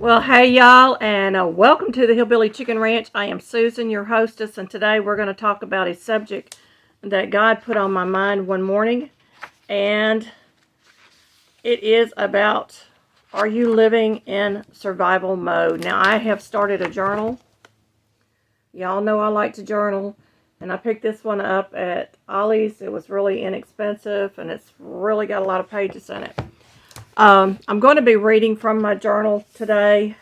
Well, hey y'all, and welcome to the Hillbilly Chicken Ranch. I am Susan, your hostess, and today we're going to talk about a subject that God put on my mind one morning, and it is about, are you living in survival mode? Now, I have started a journal. Y'all know I like to journal, and I picked this one up at Ollie's. It was really inexpensive, and it's really got a lot of pages in it. I'm going to be reading from my journal today,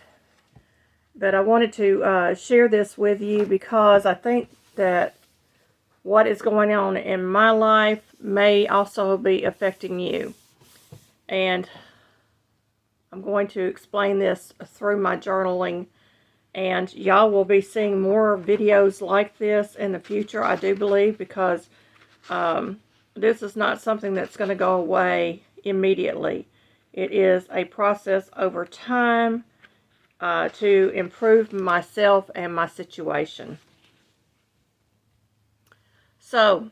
but I wanted to share this with you because I think that what is going on in my life may also be affecting you. And I'm going to explain this through my journaling. And y'all will be seeing more videos like this in the future, I do believe, because this is not something that's going to go away immediately. It is a process over time to improve myself and my situation. So,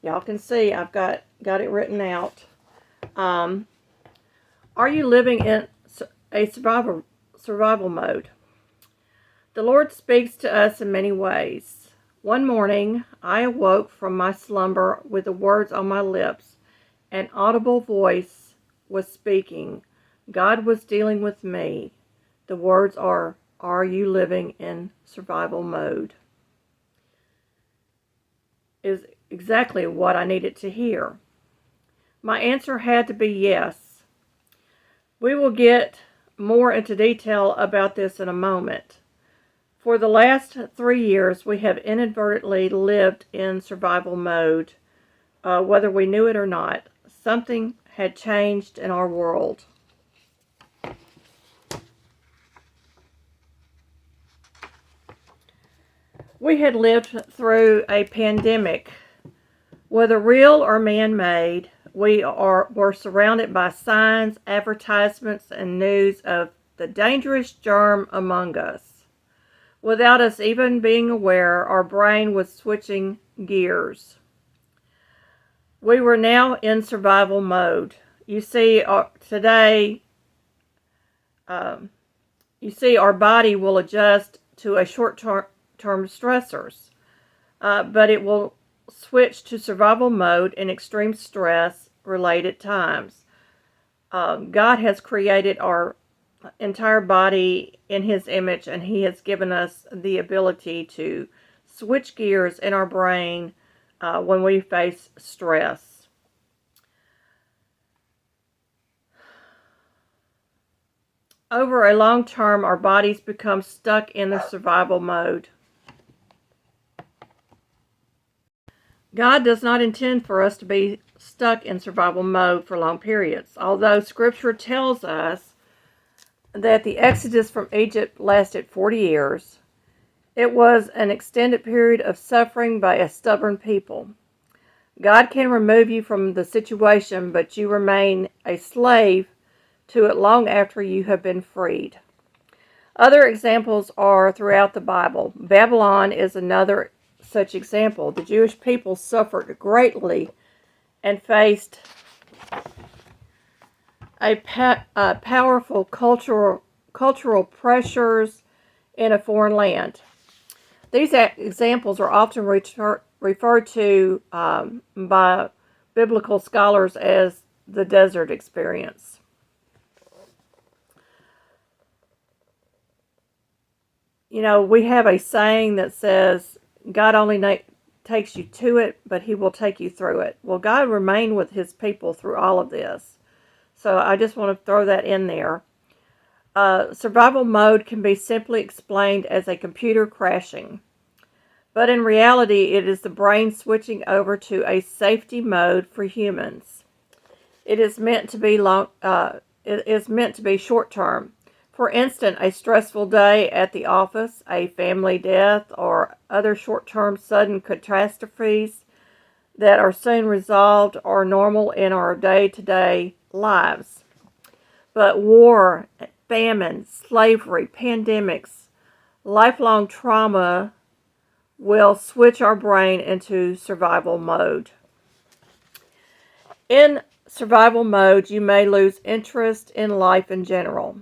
y'all can see I've got it written out. Are you living in a survival mode? The Lord speaks to us in many ways. One morning, I awoke from my slumber with the words on my lips. An audible voice was speaking. God was dealing with me. The words are you living in survival mode? Is exactly what I needed to hear. My answer had to be yes. We will get more into detail about this in a moment. For the last 3 years, we have inadvertently lived in survival mode, whether we knew it or not. Something had changed in our world. We had lived through a pandemic. Whether real or man-made, were surrounded by signs, advertisements, and news of the dangerous germ among us. Without us even being aware, our brain was switching gears. We were now in survival mode. You see, today, our body will adjust to a short-term stressors, but it will switch to survival mode in extreme stress-related times. God has created our entire body in His image, and He has given us the ability to switch gears in our brain when we face stress. Over a long term, our bodies become stuck in the survival mode. God does not intend for us to be stuck in survival mode for long periods. Although Scripture tells us that the Exodus from Egypt lasted 40 years, it was an extended period of suffering by a stubborn people. God can remove you from the situation, but you remain a slave to it long after you have been freed. Other examples are throughout the Bible. Babylon is another such example. The Jewish people suffered greatly and faced a powerful cultural pressures in a foreign land. These examples are often referred to by biblical scholars as the desert experience. You know, we have a saying that says, God only takes you to it, but He will take you through it. Well, God remained with His people through all of this. So I just want to throw that in there. Survival mode can be simply explained as a computer crashing. But in reality, it is the brain switching over to a safety mode for humans. It is meant to be short term. For instance, a stressful day at the office, a family death, or other short-term sudden catastrophes that are soon resolved are normal in our day-to-day lives. But war, famine, slavery, pandemics, lifelong trauma will switch our brain into survival mode. In survival mode, you may lose interest in life in general.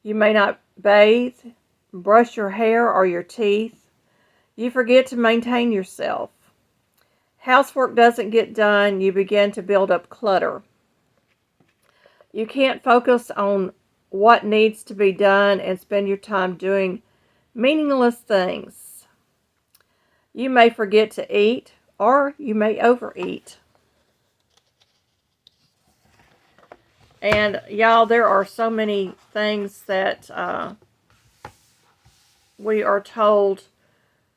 You may not bathe, brush your hair or your teeth. You forget to maintain yourself. Housework doesn't get done. You begin to build up clutter. You can't focus on what needs to be done and spend your time doing meaningless things. You may forget to eat or you may overeat. And y'all, there are so many things that we are told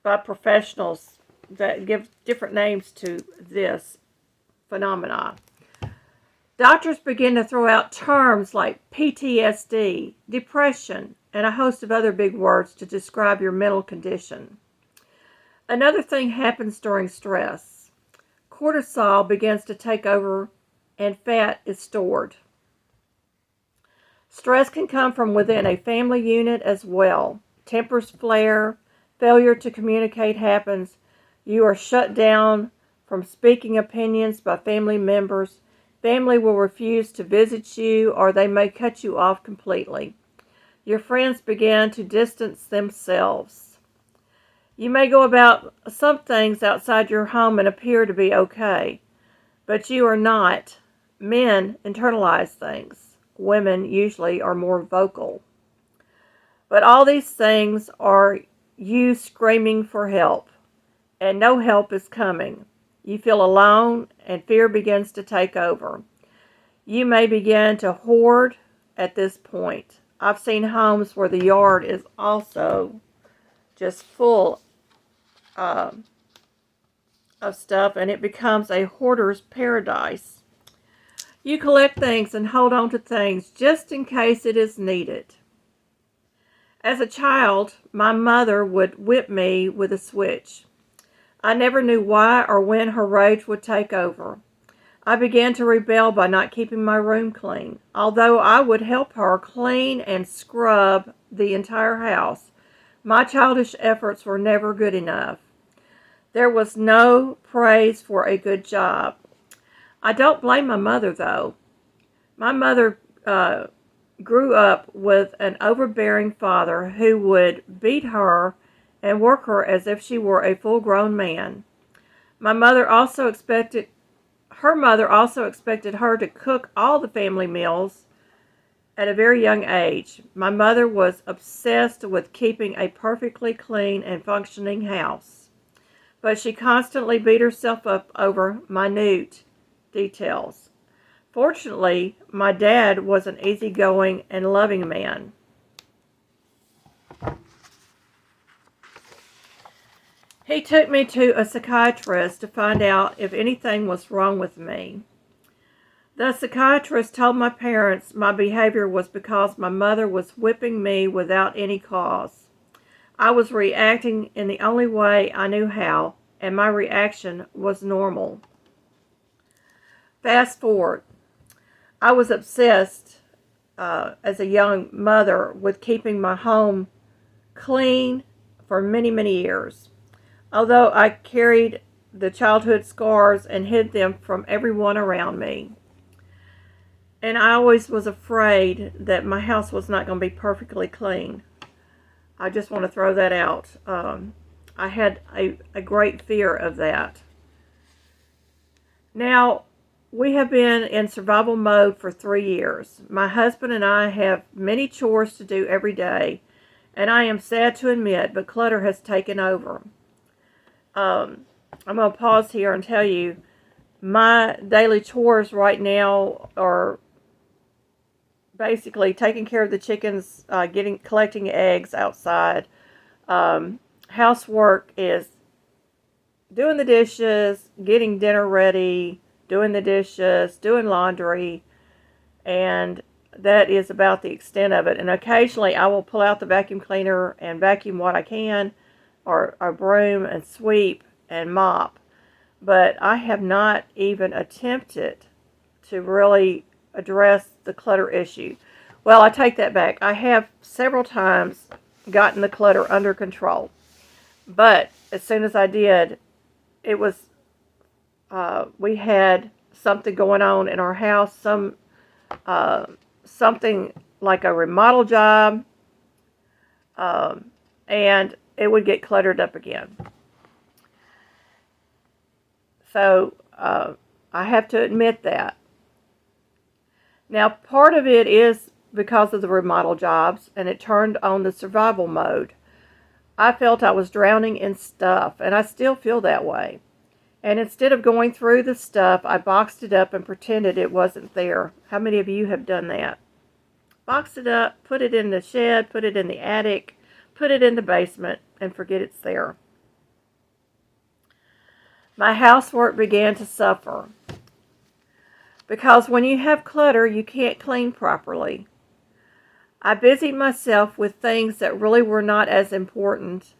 by professionals that give different names to this phenomenon. Doctors begin to throw out terms like PTSD, depression, and a host of other big words to describe your mental condition. Another thing happens during stress. Cortisol begins to take over and fat is stored. Stress can come from within a family unit as well. Tempers flare, failure to communicate happens, you are shut down from speaking opinions by family members. Family will refuse to visit you or they may cut you off completely. Your friends begin to distance themselves. You may go about some things outside your home and appear to be okay, but you are not. Men internalize things. Women usually are more vocal. But all these things are you screaming for help, and no help is coming. You feel alone, and fear begins to take over. You may begin to hoard at this point. I've seen homes where the yard is also just full of stuff, and it becomes a hoarder's paradise. You collect things and hold on to things just in case it is needed. As a child, my mother would whip me with a switch. I never knew why or when her rage would take over. I began to rebel by not keeping my room clean. Although I would help her clean and scrub the entire house, my childish efforts were never good enough. There was no praise for a good job. I don't blame my mother, though. My mother grew up with an overbearing father who would beat her and work her as if she were a full-grown man. Her mother also expected her to cook all the family meals at a very young age. My mother was obsessed with keeping a perfectly clean and functioning house, but she constantly beat herself up over minute details. Fortunately, my dad was an easygoing and loving man. He took me to a psychiatrist to find out if anything was wrong with me. The psychiatrist told my parents my behavior was because my mother was whipping me without any cause. I was reacting in the only way I knew how, and my reaction was normal. Fast forward. I was obsessed as a young mother with keeping my home clean for many, many years. Although I carried the childhood scars and hid them from everyone around me. And I always was afraid that my house was not going to be perfectly clean. I just want to throw that out. I had a great fear of that. Now, we have been in survival mode for 3 years. My husband and I have many chores to do every day, and I am sad to admit, but clutter has taken over. I'm going to pause here and tell you, my daily chores right now are basically taking care of the chickens, collecting eggs outside. Housework is doing the dishes, getting dinner ready, doing the dishes, doing laundry, and that is about the extent of it. And occasionally I will pull out the vacuum cleaner and vacuum what I can, or a broom and sweep and mop. But I have not even attempted to really address the clutter issue. Well, I take that back. I have several times gotten the clutter under control. But as soon as I did, it was, we had something going on in our house, something like a remodel job, and it would get cluttered up again. So I have to admit that. Now, part of it is because of the remodel jobs, and it turned on the survival mode. I felt I was drowning in stuff, and I still feel that way. And instead of going through the stuff, I boxed it up and pretended it wasn't there. How many of you have done that? Box it up, put it in the shed, put it in the attic, put it in the basement, and forget it's there. My housework began to suffer. Because when you have clutter, you can't clean properly. I busied myself with things that really were not as important.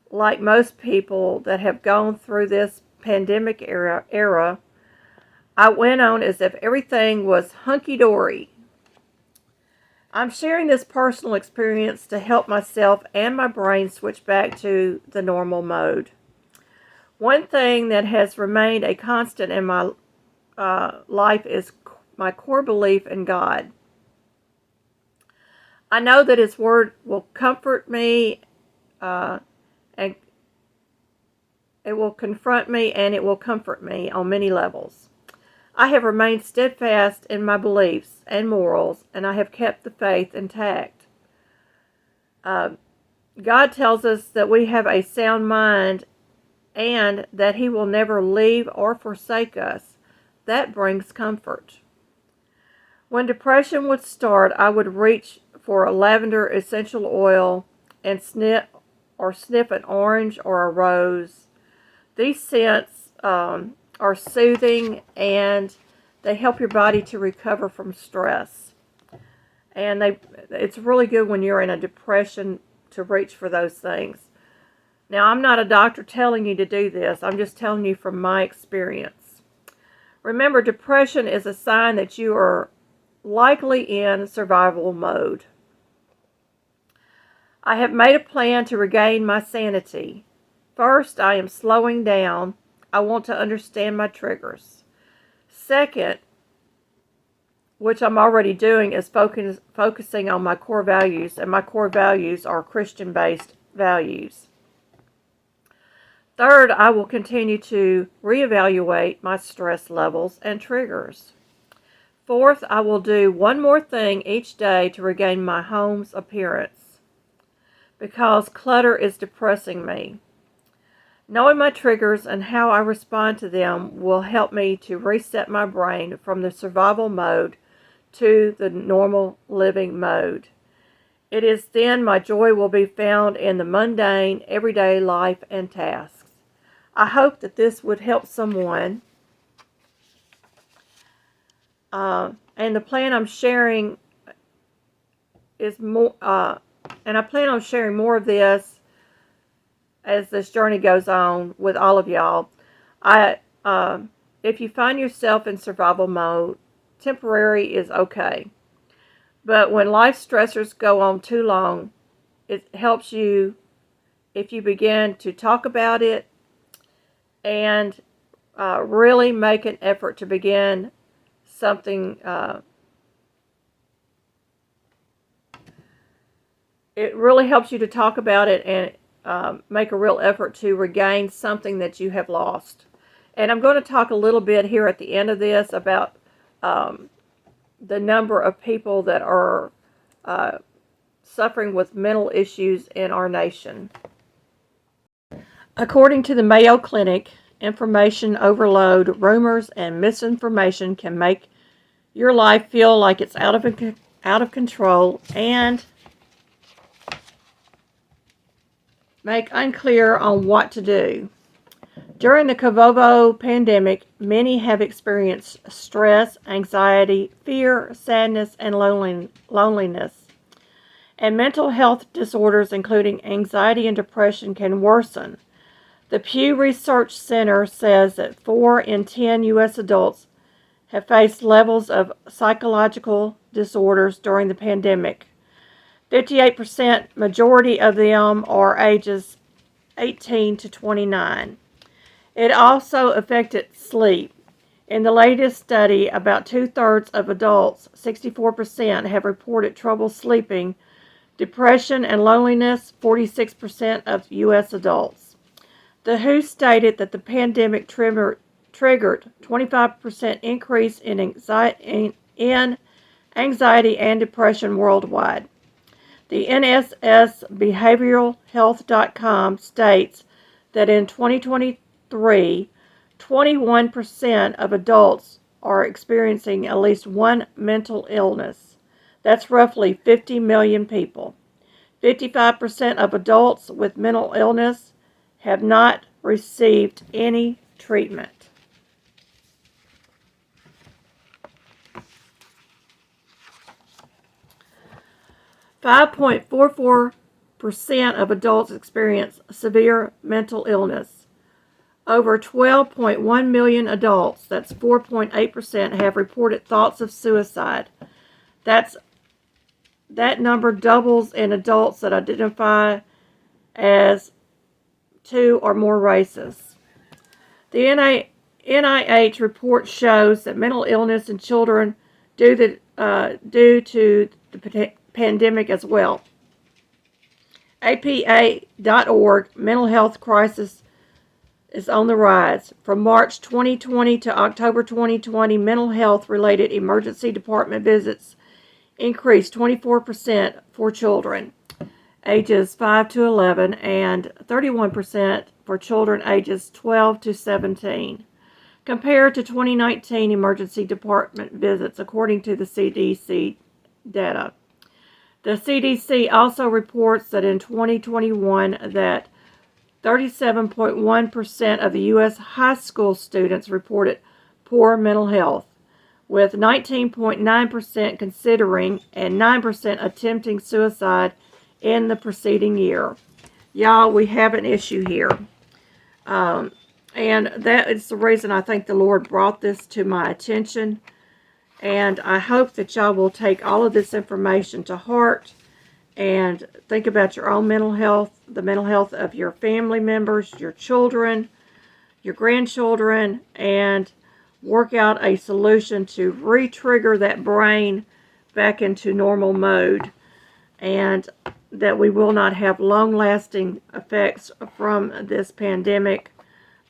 Like most people that have gone through this pandemic era, I went on as if everything was hunky-dory. I'm sharing this personal experience to help myself and my brain switch back to the normal mode. One thing that has remained a constant in my life is my core belief in God. I know that His Word will comfort me, and it will confront me, and it will comfort me on many levels. I have remained steadfast in my beliefs and morals, and I have kept the faith intact. God tells us that we have a sound mind and that He will never leave or forsake us. That brings comfort. When depression would start, I would reach for a lavender essential oil and sniff an orange or a rose. These scents are soothing, and they help your body to recover from stress. And it's really good when you're in a depression to reach for those things. Now, I'm not a doctor telling you to do this. I'm just telling you from my experience. Remember, depression is a sign that you are likely in survival mode. I have made a plan to regain my sanity. First, I am slowing down. I want to understand my triggers. Second, which I'm already doing, is focusing on my core values, and my core values are Christian-based values. Third, I will continue to reevaluate my stress levels and triggers. Fourth, I will do one more thing each day to regain my home's appearance, because clutter is depressing me. Knowing my triggers and how I respond to them will help me to reset my brain from the survival mode to the normal living mode. It is then my joy will be found in the mundane, everyday life and tasks. I hope that this would help someone. And the plan I'm sharing is more, and I plan on sharing more of this as this journey goes on with all of y'all. If you find yourself in survival mode, temporary is okay. But when life stressors go on too long, it helps you if you begin to talk about it and really make an effort to begin something. It really helps you to talk about it and make a real effort to regain something that you have lost. And I'm going to talk a little bit here at the end of this about the number of people that are suffering with mental issues in our nation. According to the Mayo Clinic, information overload, rumors, and misinformation can make your life feel like it's out of control and make unclear on what to do. During the COVID pandemic, many have experienced stress, anxiety, fear, sadness, and loneliness. And mental health disorders, including anxiety and depression, can worsen. The Pew Research Center says that 4 in 10 U.S. adults have faced levels of psychological disorders during the pandemic. 58%, majority of them are ages 18 to 29. It also affected sleep. In the latest study, about 2/3 of adults, 64%, have reported trouble sleeping. Depression and loneliness, 46% of U.S. adults. The WHO stated that the pandemic triggered 25% increase in anxiety and depression worldwide. The NSSBehavioralHealth.com states that in 2023, 21% of adults are experiencing at least one mental illness. That's roughly 50 million people. 55% of adults with mental illness have not received any treatment. .44% of adults experience severe mental illness. Over 12.1 million adults, that's 4.8%, have reported thoughts of suicide. That number doubles in adults that identify as two or more races. The NIH report shows that mental illness in children due to the pandemic as well. APA.org, mental health crisis is on the rise. From March 2020 to October 2020, mental health related emergency department visits increased 24% for children ages 5 to 11 and 31% for children ages 12 to 17, compared to 2019 emergency department visits, according to the CDC data. The CDC also reports that in 2021 that 37.1% of the U.S. high school students reported poor mental health, with 19.9% considering and 9% attempting suicide in the preceding year. Y'all, we have an issue here. And that is the reason I think the Lord brought this to my attention. And I hope that y'all will take all of this information to heart and think about your own mental health, the mental health of your family members, your children, your grandchildren, and work out a solution to re-trigger that brain back into normal mode, and that we will not have long-lasting effects from this pandemic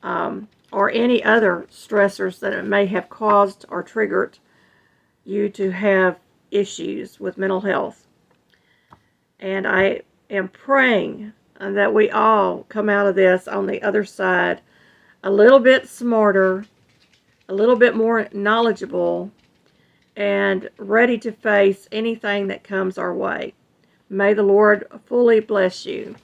or any other stressors that it may have caused or triggered you to have issues with mental health. And I am praying that we all come out of this on the other side a little bit smarter, a little bit more knowledgeable, and ready to face anything that comes our way. May the Lord fully bless you.